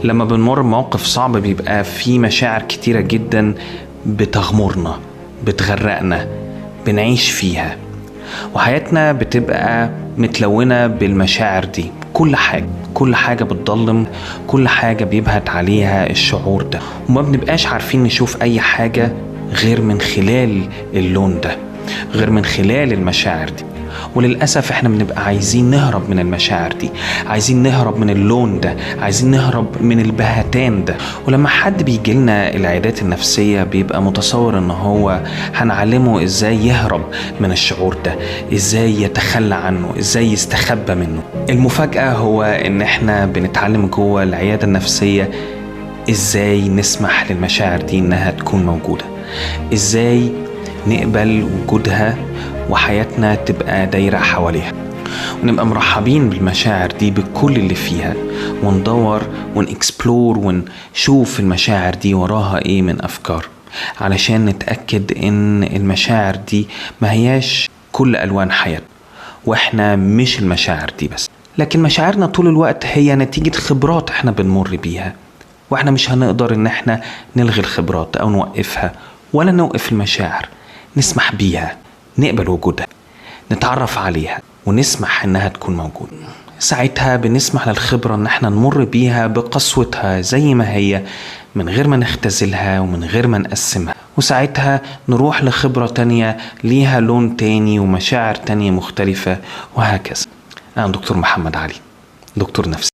لما بنمر بموقف صعب بيبقى في مشاعر كتيرة جدا بتغمرنا، بتغرقنا، بنعيش فيها، وحياتنا بتبقى متلونة بالمشاعر دي. كل حاجة بتضلم، كل حاجة بيبهت عليها الشعور ده، وما بنبقاش عارفين نشوف أي حاجة غير من خلال اللون ده، غير من خلال المشاعر دي. وللأسف احنا بنبقى عايزين نهرب من المشاعر دي، عايزين نهرب من اللون ده، عايزين نهرب من البهتان ده. ولما حد بيجيلنا العيادات النفسية بيبقى متصور ان هو هنعلمه ازاي يهرب من الشعور ده، ازاي يتخلى عنه، ازاي يستخبى منه. المفاجأة هو ان احنا بنتعلم جوه العيادة النفسية ازاي نسمح للمشاعر دي انها تكون موجودة، ازاي نقبل وجودها وحياتنا تبقى دايرة حواليها، ونبقى مرحبين بالمشاعر دي بكل اللي فيها، وندور ونكسبلور ونشوف المشاعر دي وراها ايه من افكار، علشان نتأكد ان المشاعر دي ما هياش كل الوان حياتنا، واحنا مش المشاعر دي بس، لكن مشاعرنا طول الوقت هي نتيجة خبرات احنا بنمر بيها، واحنا مش هنقدر ان احنا نلغي الخبرات او نوقفها ولا نوقف المشاعر. نسمح بيها، نقبل وجودها، نتعرف عليها ونسمح انها تكون موجودة. ساعتها بنسمح للخبرة ان احنا نمر بيها بقسوتها زي ما هي، من غير ما نختزلها ومن غير ما نقسمها، وساعتها نروح لخبرة تانية ليها لون تاني ومشاعر تانية مختلفة، وهكذا. أنا دكتور محمد علي، دكتور نفسي.